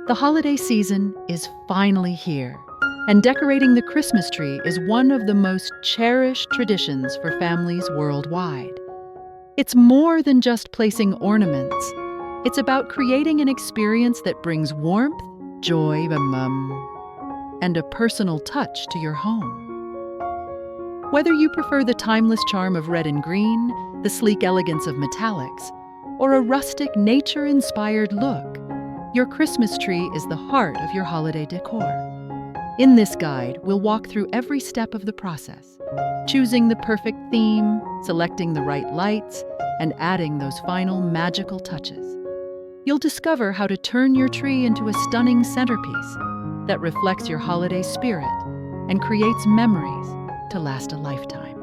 The holiday season is finally here, and decorating the Christmas tree is one of the most cherished traditions for families worldwide. It's more than just placing ornaments. It's about creating an experience that brings warmth, joy, and a personal touch to your home. Whether you prefer the timeless charm of red and green, the sleek elegance of metallics, or a rustic, nature-inspired look, your Christmas tree is the heart of your holiday decor. In this guide, we'll walk through every step of the process, choosing the perfect theme, selecting the right lights, and adding those final magical touches. You'll discover how to turn your tree into a stunning centerpiece that reflects your holiday spirit and creates memories to last a lifetime.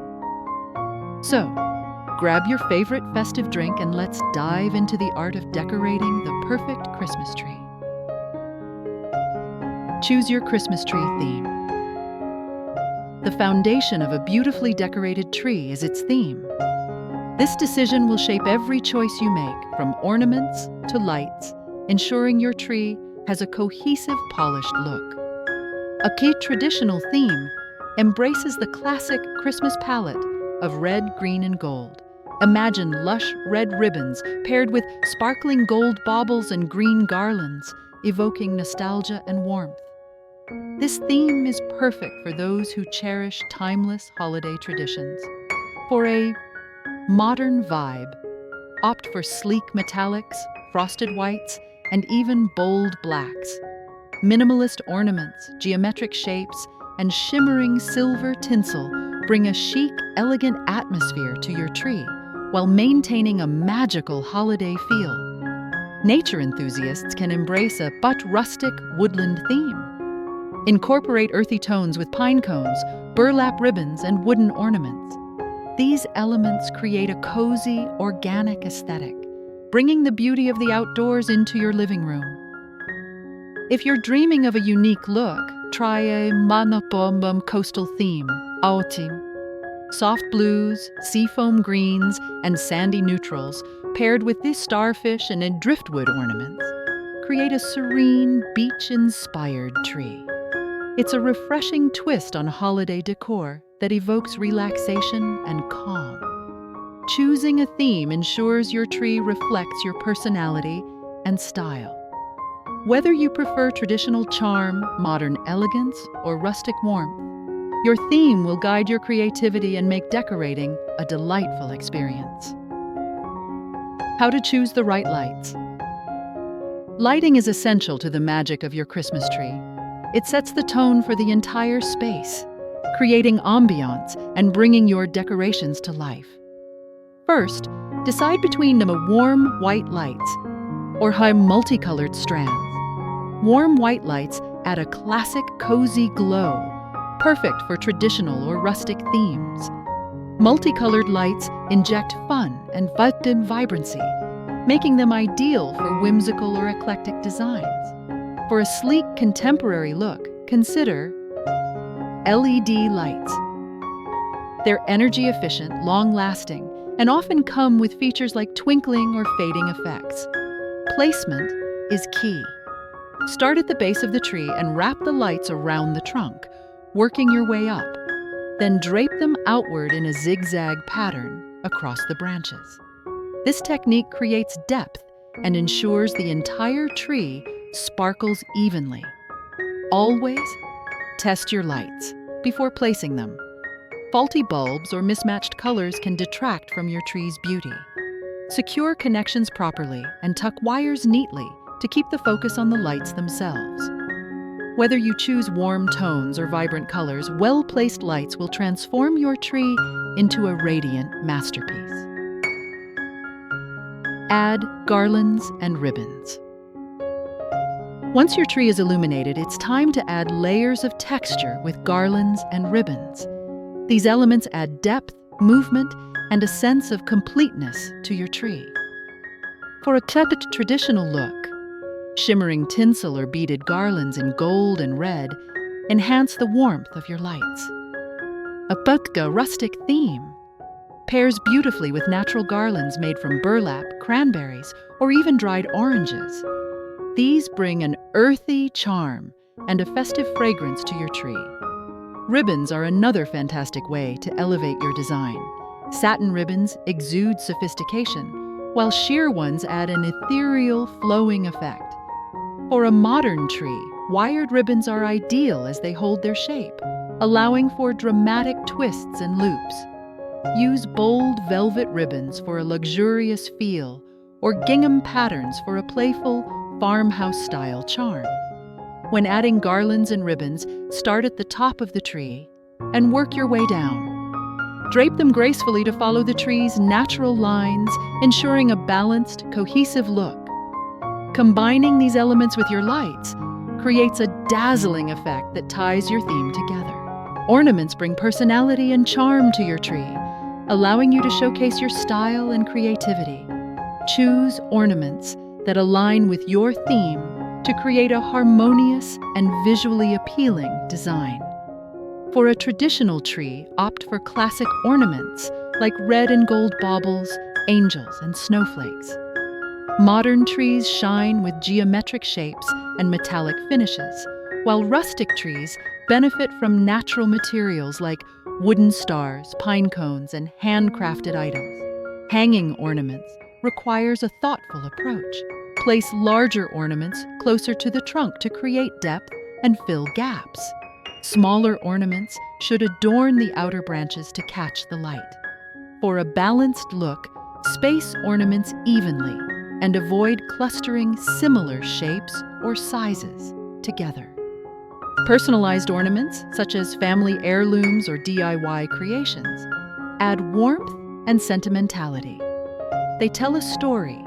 So, grab your favorite festive drink and let's dive into the art of decorating the perfect Christmas tree. Choose your Christmas tree theme. The foundation of a beautifully decorated tree is its theme. This decision will shape every choice you make, from ornaments to lights, ensuring your tree has a cohesive, polished look. A key traditional theme embraces the classic Christmas palette of red, green, and gold. Imagine lush red ribbons paired with sparkling gold baubles and green garlands, evoking nostalgia and warmth. This theme is perfect for those who cherish timeless holiday traditions. For a modern vibe, opt for sleek metallics, frosted whites, and even bold blacks. Minimalist ornaments, geometric shapes, and shimmering silver tinsel bring a chic, elegant atmosphere to your tree while maintaining a magical holiday feel. Nature enthusiasts can embrace a but rustic woodland theme. Incorporate earthy tones with pine cones, burlap ribbons, and wooden ornaments. These elements create a cozy, organic aesthetic, bringing the beauty of the outdoors into your living room. If you're dreaming of a unique look, try a Manapombum coastal theme, Aotim. Soft blues, seafoam greens, and sandy neutrals, paired with these starfish and driftwood ornaments, create a serene, beach-inspired tree. It's a refreshing twist on holiday decor that evokes relaxation and calm. Choosing a theme ensures your tree reflects your personality and style. Whether you prefer traditional charm, modern elegance, or rustic warmth, your theme will guide your creativity and make decorating a delightful experience. How to choose the right lights. Lighting is essential to the magic of your Christmas tree. It sets the tone for the entire space, creating ambiance and bringing your decorations to life. First, decide between the warm white lights or high multicolored strands. Warm white lights add a classic, cozy glow, perfect for traditional or rustic themes. Multicolored lights inject fun and vibrancy, making them ideal for whimsical or eclectic designs. For a sleek, contemporary look, consider LED lights. They're energy-efficient, long-lasting, and often come with features like twinkling or fading effects. Placement is key. Start at the base of the tree and wrap the lights around the trunk, working your way up. Then drape them outward in a zigzag pattern across the branches. This technique creates depth and ensures the entire tree sparkles evenly. Always test your lights before placing them. Faulty bulbs or mismatched colors can detract from your tree's beauty. Secure connections properly and tuck wires neatly to keep the focus on the lights themselves. Whether you choose warm tones or vibrant colors, well-placed lights will transform your tree into a radiant masterpiece. Add garlands and ribbons. Once your tree is illuminated, it's time to add layers of texture with garlands and ribbons. These elements add depth, movement, and a sense of completeness to your tree. For a traditional look, shimmering tinsel or beaded garlands in gold and red enhance the warmth of your lights. A rustic theme pairs beautifully with natural garlands made from burlap, cranberries, or even dried oranges. These bring an earthy charm and a festive fragrance to your tree. Ribbons are another fantastic way to elevate your design. Satin ribbons exude sophistication, while sheer ones add an ethereal, flowing effect. For a modern tree, wired ribbons are ideal as they hold their shape, allowing for dramatic twists and loops. Use bold velvet ribbons for a luxurious feel, or gingham patterns for a playful, farmhouse-style charm. When adding garlands and ribbons, start at the top of the tree and work your way down. Drape them gracefully to follow the tree's natural lines, ensuring a balanced, cohesive look. Combining these elements with your lights creates a dazzling effect that ties your theme together. Ornaments bring personality and charm to your tree, allowing you to showcase your style and creativity. Choose ornaments that align with your theme to create a harmonious and visually appealing design. For a traditional tree, opt for classic ornaments like red and gold baubles, angels, and snowflakes. Modern trees shine with geometric shapes and metallic finishes, while rustic trees benefit from natural materials like wooden stars, pine cones, and handcrafted items. Hanging ornaments requires a thoughtful approach. Place larger ornaments closer to the trunk to create depth and fill gaps. Smaller ornaments should adorn the outer branches to catch the light. For a balanced look, space ornaments evenly and avoid clustering similar shapes or sizes together. Personalized ornaments, such as family heirlooms or DIY creations, add warmth and sentimentality. They tell a story,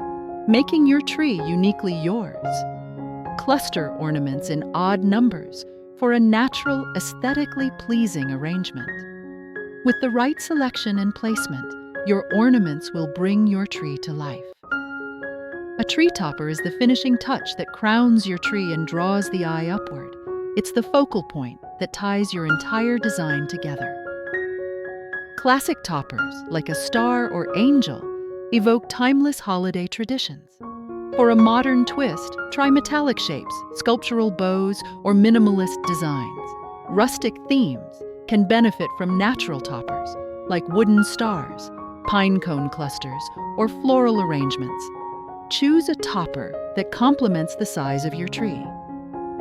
making your tree uniquely yours. Cluster ornaments in odd numbers for a natural, aesthetically pleasing arrangement. With the right selection and placement, your ornaments will bring your tree to life. A tree topper is the finishing touch that crowns your tree and draws the eye upward. It's the focal point that ties your entire design together. Classic toppers, like a star or angel, evoke timeless holiday traditions. For a modern twist, try metallic shapes, sculptural bows, or minimalist designs. Rustic themes can benefit from natural toppers, like wooden stars, pine cone clusters, or floral arrangements. Choose a topper that complements the size of your tree.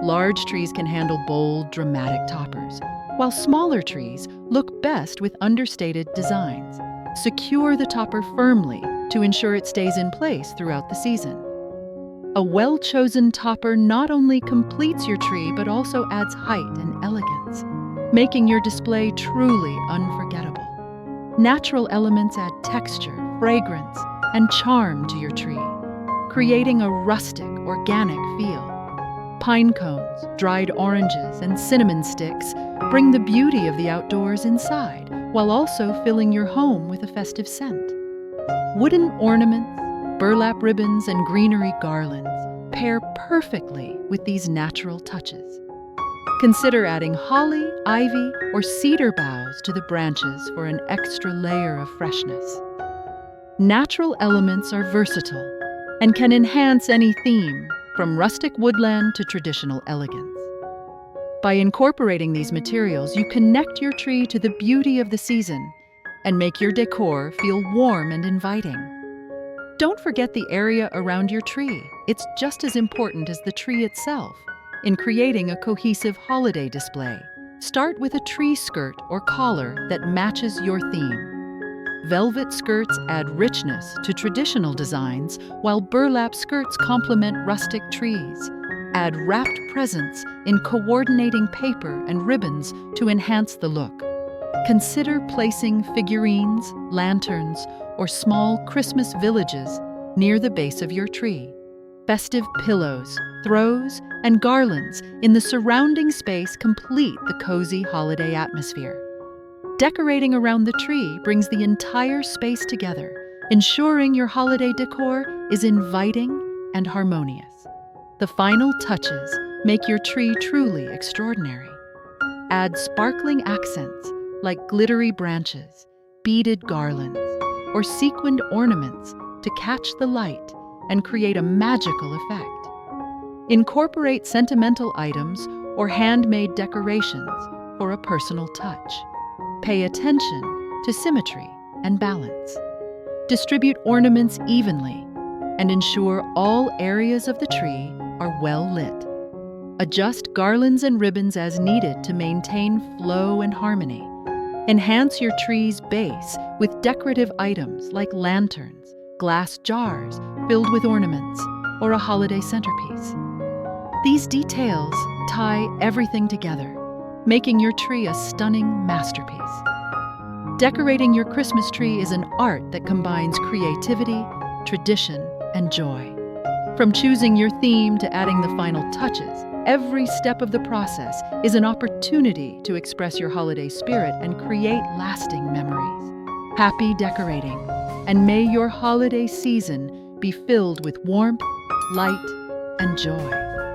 Large trees can handle bold, dramatic toppers, while smaller trees look best with understated designs. Secure the topper firmly to ensure it stays in place throughout the season. A well-chosen topper not only completes your tree but also adds height and elegance, making your display truly unforgettable. Natural elements add texture, fragrance, and charm to your tree, creating a rustic, organic feel. Pine cones, dried oranges, and cinnamon sticks bring the beauty of the outdoors inside, while also filling your home with a festive scent. Wooden ornaments, burlap ribbons, and greenery garlands pair perfectly with these natural touches. Consider adding holly, ivy, or cedar boughs to the branches for an extra layer of freshness. Natural elements are versatile and can enhance any theme, from rustic woodland to traditional elegance. By incorporating these materials, you connect your tree to the beauty of the season and make your decor feel warm and inviting. Don't forget the area around your tree. It's just as important as the tree itself in creating a cohesive holiday display. Start with a tree skirt or collar that matches your theme. Velvet skirts add richness to traditional designs, while burlap skirts complement rustic trees. Add wrapped presents in coordinating paper and ribbons to enhance the look. Consider placing figurines, lanterns, or small Christmas villages near the base of your tree. Festive pillows, throws, and garlands in the surrounding space complete the cozy holiday atmosphere. Decorating around the tree brings the entire space together, ensuring your holiday decor is inviting and harmonious. The final touches make your tree truly extraordinary. Add sparkling accents like glittery branches, beaded garlands, or sequined ornaments to catch the light and create a magical effect. Incorporate sentimental items or handmade decorations for a personal touch. Pay attention to symmetry and balance. Distribute ornaments evenly and ensure all areas of the tree are well lit. Adjust garlands and ribbons as needed to maintain flow and harmony. Enhance your tree's base with decorative items like lanterns, glass jars filled with ornaments, or a holiday centerpiece. These details tie everything together, making your tree a stunning masterpiece. Decorating your Christmas tree is an art that combines creativity, tradition, and joy. From choosing your theme to adding the final touches, every step of the process is an opportunity to express your holiday spirit and create lasting memories. Happy decorating, and may your holiday season be filled with warmth, light, and joy.